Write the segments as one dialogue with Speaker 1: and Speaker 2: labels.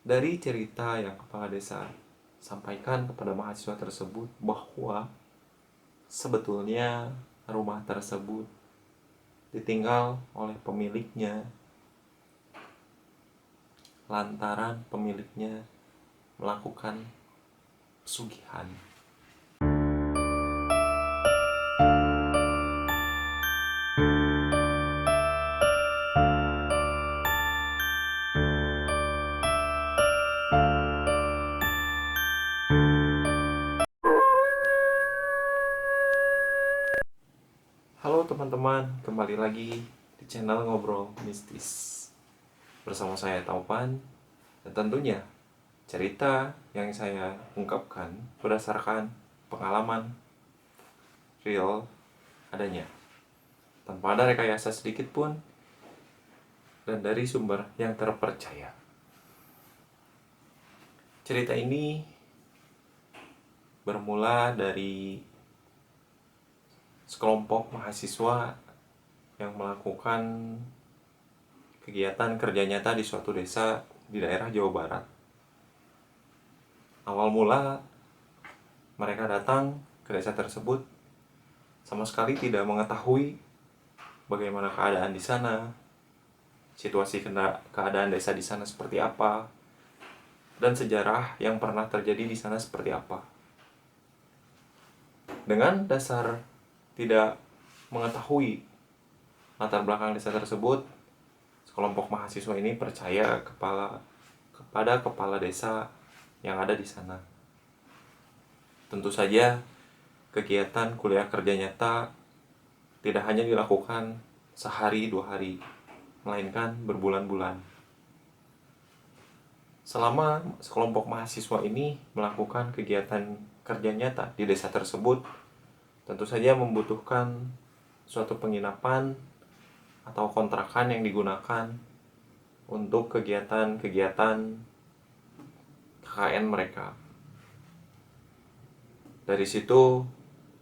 Speaker 1: Dari cerita yang kepala desa sampaikan kepada mahasiswa tersebut bahwa sebetulnya rumah tersebut ditinggal oleh pemiliknya lantaran pemiliknya melakukan pesugihan. Halo teman-teman, kembali lagi di channel Ngobrol Mistis bersama saya Taupan. Dan tentunya cerita yang saya ungkapkan berdasarkan pengalaman real adanya, tanpa ada rekayasa sedikit pun, dan dari sumber yang terpercaya. Cerita ini bermula dari sekelompok mahasiswa yang melakukan kegiatan kerja nyata di suatu desa di daerah Jawa Barat. Awal mula mereka datang ke desa tersebut sama sekali tidak mengetahui bagaimana keadaan di sana, situasi keadaan desa di sana seperti apa, dan sejarah yang pernah terjadi di sana seperti apa. Dengan dasar tidak mengetahui latar belakang desa tersebut, sekelompok mahasiswa ini percaya kepada kepala desa yang ada di sana. Tentu saja, kegiatan kuliah kerja nyata tidak hanya dilakukan sehari dua hari, melainkan berbulan-bulan. Selama sekelompok mahasiswa ini melakukan kegiatan kerja nyata di desa tersebut, tentu saja membutuhkan suatu penginapan atau kontrakan yang digunakan untuk kegiatan-kegiatan KKN mereka. Dari situ,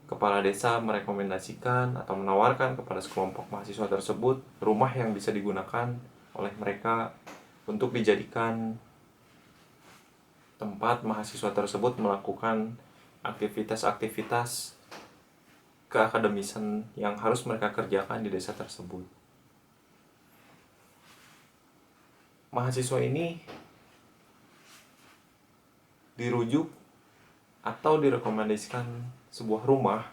Speaker 1: kepala desa merekomendasikan atau menawarkan kepada sekelompok mahasiswa tersebut rumah yang bisa digunakan oleh mereka untuk dijadikan tempat mahasiswa tersebut melakukan aktivitas-aktivitas keakademisan yang harus mereka kerjakan di desa tersebut. Mahasiswa ini dirujuk atau direkomendasikan sebuah rumah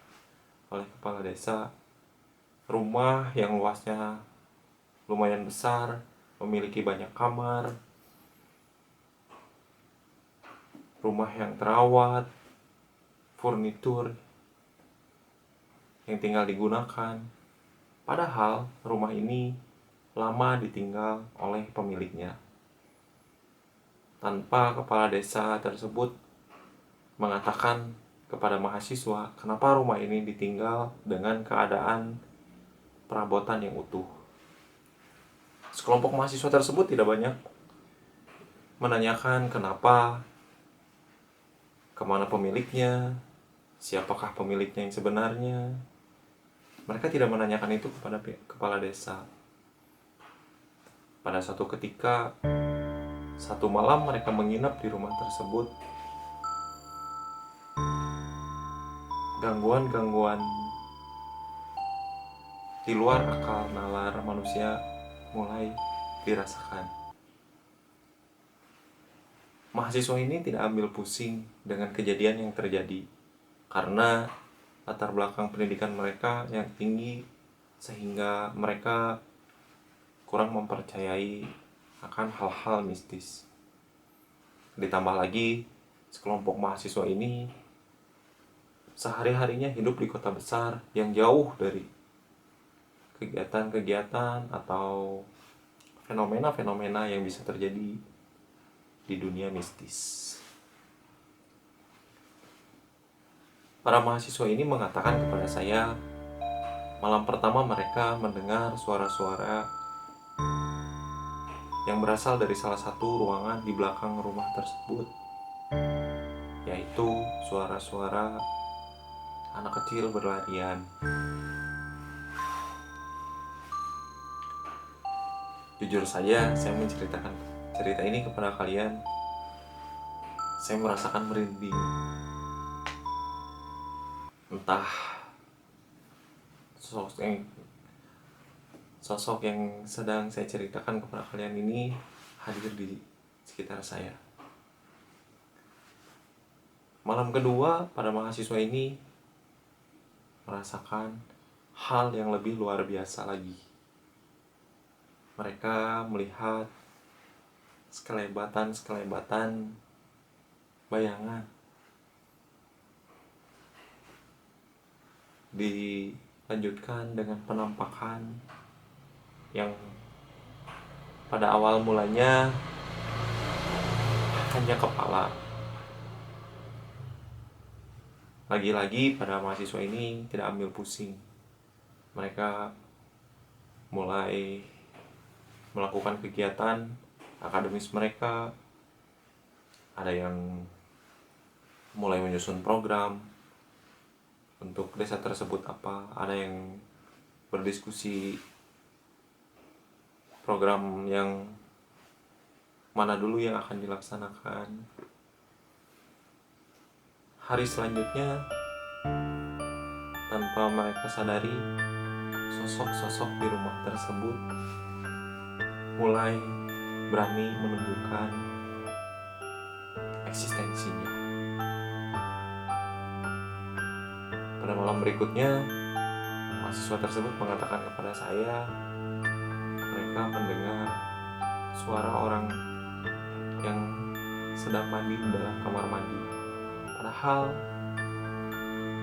Speaker 1: oleh kepala desa. Rumah yang luasnya lumayan besar, memiliki banyak kamar, rumah yang terawat, furnitur yang tinggal digunakan. Padahal rumah ini lama ditinggal oleh pemiliknya. Tanpa kepala desa tersebut mengatakan kepada mahasiswa kenapa rumah ini ditinggal dengan keadaan perabotan yang utuh. Sekelompok mahasiswa tersebut tidak banyak menanyakan kenapa, kemana pemiliknya, siapakah pemiliknya yang sebenarnya. Mereka tidak menanyakan itu kepada kepala desa. Pada suatu ketika, satu malam mereka menginap di rumah tersebut. Gangguan-gangguan di luar akal nalar manusia mulai dirasakan. Mahasiswa ini tidak ambil pusing dengan kejadian yang terjadi karena latar belakang pendidikan mereka yang tinggi sehingga mereka kurang mempercayai akan hal-hal mistis. Ditambah lagi, sekelompok mahasiswa ini sehari-harinya hidup di kota besar yang jauh dari kegiatan-kegiatan atau fenomena-fenomena yang bisa terjadi di dunia mistis. Para mahasiswa ini mengatakan kepada saya, malam pertama mereka mendengar suara-suara yang berasal dari salah satu ruangan di belakang rumah tersebut, yaitu suara-suara anak kecil berlarian. Jujur saja, saya menceritakan cerita ini kepada kalian saya merasakan merinding. Entah sosok yang sedang saya ceritakan kepada kalian ini hadir di sekitar saya. Malam kedua pada mahasiswa ini merasakan hal yang lebih luar biasa lagi. Mereka melihat sekelebatan bayangan dilanjutkan dengan penampakan yang pada awal mulanya hanya kepala. Lagi-lagi pada mahasiswa ini tidak ambil pusing. Mereka mulai melakukan kegiatan akademis mereka. Ada yang mulai menyusun program untuk desa tersebut apa. Ada yang berdiskusi program yang mana dulu yang akan dilaksanakan. Hari selanjutnya, tanpa mereka sadari, sosok-sosok di rumah tersebut mulai berani menunjukkan eksistensinya. Pada malam berikutnya, mahasiswa tersebut mengatakan kepada saya, mereka mendengar suara orang yang sedang mandi di dalam kamar mandi. Padahal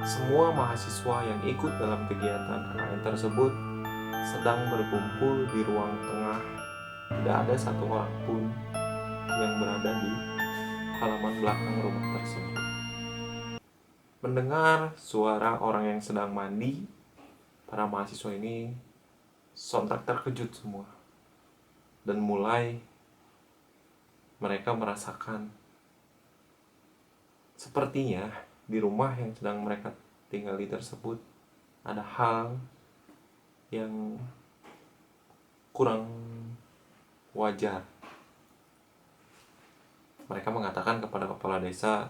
Speaker 1: semua mahasiswa yang ikut dalam kegiatan KKN tersebut sedang berkumpul di ruang tengah. Tidak ada satu orang pun yang berada di halaman belakang rumah tersebut. Mendengar suara orang yang sedang mandi, para mahasiswa ini sontak terkejut semua. Dan mulai mereka merasakan sepertinya di rumah yang sedang mereka tinggali tersebut ada hal yang kurang wajar. Mereka mengatakan kepada kepala desa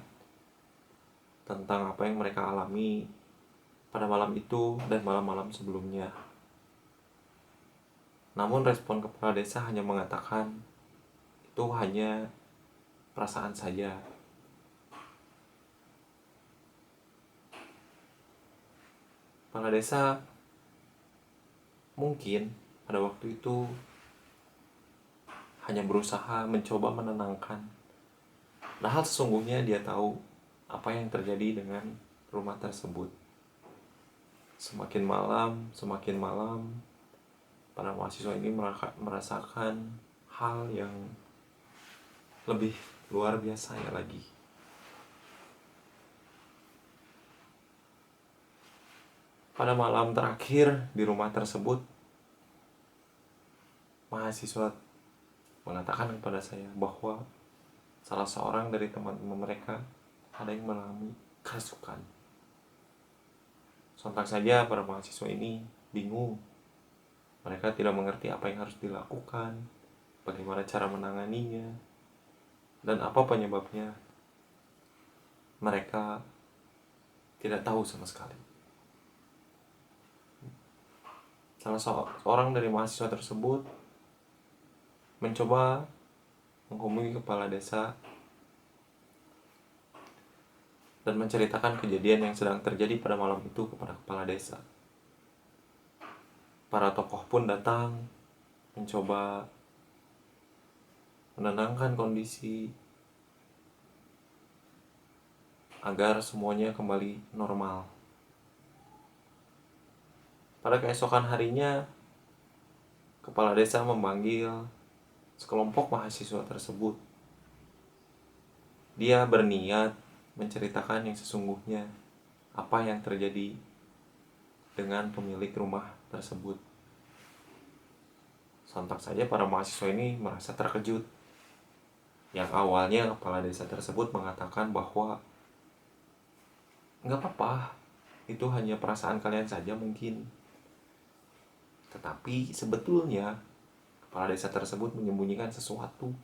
Speaker 1: tentang apa yang mereka alami pada malam itu dan malam-malam sebelumnya. Namun respon kepala desa hanya mengatakan itu hanya perasaan saja. Kepala desa mungkin pada waktu itu hanya berusaha mencoba menenangkan. Padahal sesungguhnya dia tahu apa yang terjadi dengan rumah tersebut. Semakin malam, para mahasiswa ini merasakan hal yang lebih luar biasanya lagi. Pada malam terakhir di rumah tersebut, mahasiswa mengatakan kepada saya bahwa salah seorang dari teman-teman mereka ada yang mengalami kerasukan. Sontak saja para mahasiswa ini bingung. Mereka tidak mengerti apa yang harus dilakukan, bagaimana cara menanganinya, dan apa penyebabnya. Mereka tidak tahu sama sekali. Salah seorang dari mahasiswa tersebut mencoba menghubungi kepala desa dan menceritakan kejadian yang sedang terjadi pada malam itu kepada kepala desa. Para tokoh pun datang mencoba menenangkan kondisi agar semuanya kembali normal. Pada keesokan harinya, kepala desa memanggil sekelompok mahasiswa tersebut. Dia berniat menceritakan yang sesungguhnya, apa yang terjadi dengan pemilik rumah tersebut. Sontak saja para mahasiswa ini merasa terkejut. Yang awalnya kepala desa tersebut mengatakan bahwa nggak apa-apa, itu hanya perasaan kalian saja mungkin. Tetapi sebetulnya kepala desa tersebut menyembunyikan sesuatu.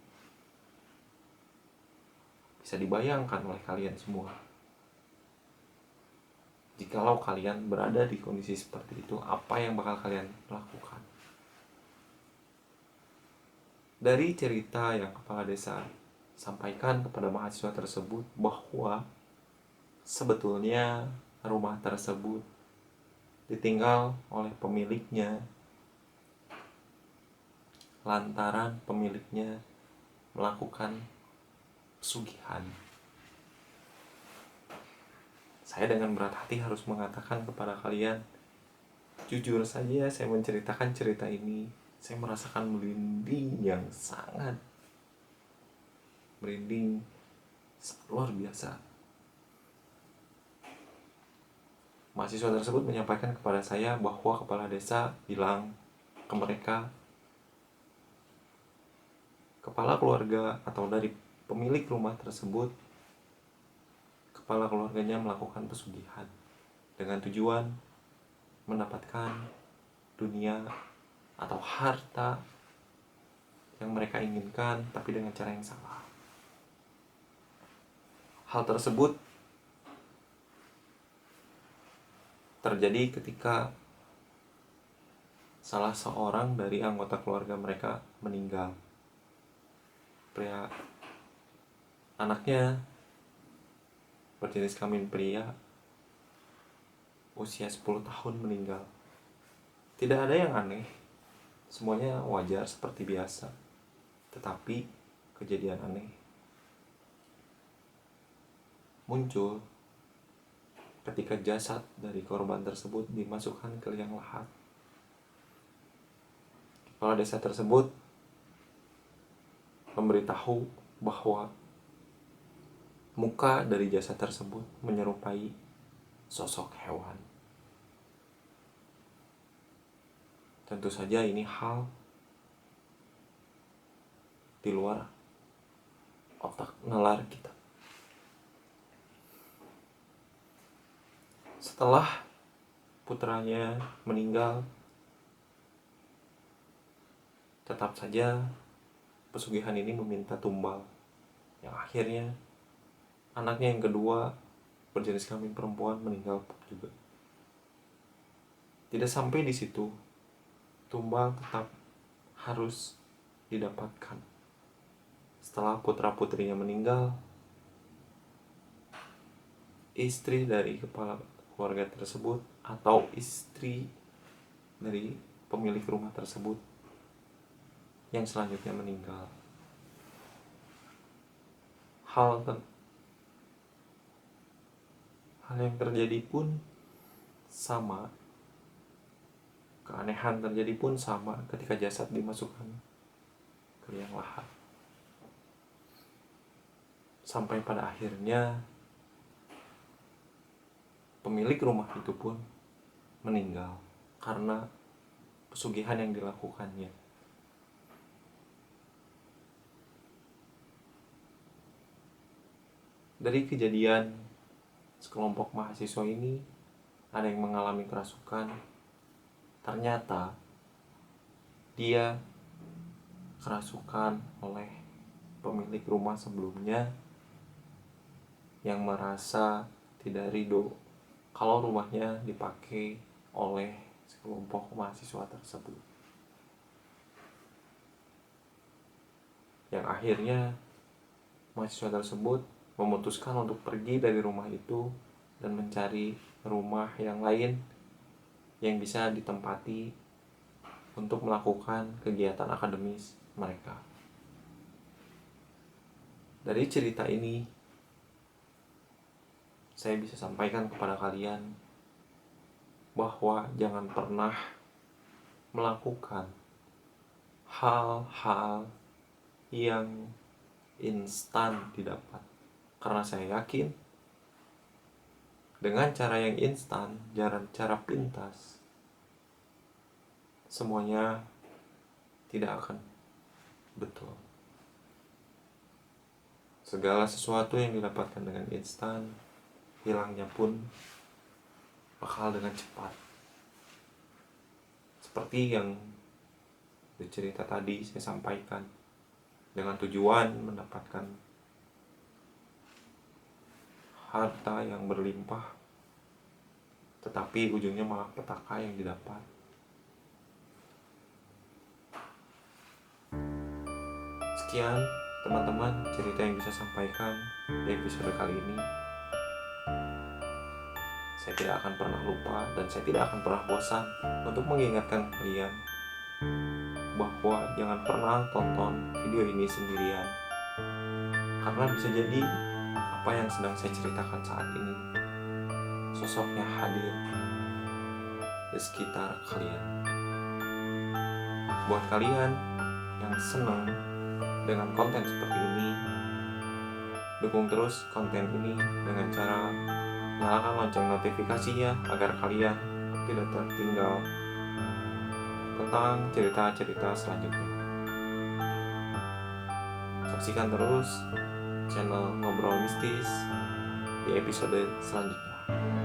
Speaker 1: Bisa dibayangkan oleh kalian semua, jikalau kalian berada di kondisi seperti itu, apa yang bakal kalian lakukan? Dari cerita yang kepala desa sampaikan kepada mahasiswa tersebut, bahwa sebetulnya rumah tersebut ditinggal oleh pemiliknya lantaran pemiliknya melakukan pesugihan. Saya dengan berat hati harus mengatakan kepada kalian, jujur saja saya menceritakan cerita ini, saya merasakan merinding yang sangat luar biasa. Mahasiswa tersebut menyampaikan kepada saya bahwa kepala desa bilang ke mereka, kepala keluarga atau dari pemilik rumah tersebut, kepala keluarganya melakukan pesugihan dengan tujuan mendapatkan dunia atau harta yang mereka inginkan, tapi dengan cara yang salah. Hal tersebut terjadi ketika salah seorang dari anggota keluarga mereka meninggal. Anaknya berjenis kelamin pria, usia 10 tahun meninggal. Tidak ada yang aneh, semuanya wajar seperti biasa. Tetapi kejadian aneh muncul ketika jasad dari korban tersebut dimasukkan ke liang lahat. Kepala desa tersebut memberitahu bahwa muka dari jasad tersebut menyerupai sosok hewan. Tentu saja ini hal di luar otak nalar kita. Setelah putranya meninggal, tetap saja pesugihan ini meminta tumbal, yang akhirnya anaknya yang kedua berjenis kelamin perempuan meninggal juga. Tidak sampai di situ, tumbal tetap harus didapatkan. Setelah putra-putrinya meninggal, istri dari kepala keluarga tersebut atau istri dari pemilik rumah tersebut yang selanjutnya meninggal. Hal yang terjadi pun sama. Keanehan terjadi pun sama ketika jasad dimasukkan ke liang lahat. Sampai pada akhirnya pemilik rumah itu pun meninggal karena pesugihan yang dilakukannya. Dari kejadian sekelompok mahasiswa ini, ada yang mengalami kerasukan. Ternyata dia kerasukan oleh pemilik rumah sebelumnya yang merasa tidak ridho kalau rumahnya dipakai oleh sekelompok mahasiswa tersebut. Yang akhirnya mahasiswa tersebut memutuskan untuk pergi dari rumah itu dan mencari rumah yang lain yang bisa ditempati untuk melakukan kegiatan akademis mereka. Dari cerita ini, saya bisa sampaikan kepada kalian bahwa jangan pernah melakukan hal-hal yang instan didapat. Karena saya yakin dengan cara yang instan, cara pintas, semuanya tidak akan betul. Segala sesuatu yang didapatkan dengan instan, hilangnya pun bakal dengan cepat. Seperti yang di cerita tadi saya sampaikan, dengan tujuan mendapatkan harta yang berlimpah, tetapi ujungnya malah petaka yang didapat. Sekian teman-teman cerita yang bisa sampaikan di episode kali ini. Saya tidak akan pernah lupa dan saya tidak akan pernah bosan untuk mengingatkan kalian bahwa jangan pernah tonton video ini sendirian, karena bisa jadi apa yang sedang saya ceritakan saat ini sosoknya hadir di sekitar kalian. Buat kalian yang senang dengan konten seperti ini, dukung terus konten ini dengan cara nyalakan lonceng notifikasinya agar kalian tidak tertinggal tentang cerita-cerita selanjutnya. Saksikan terus channel Ngobrol Mistis di episode selanjutnya.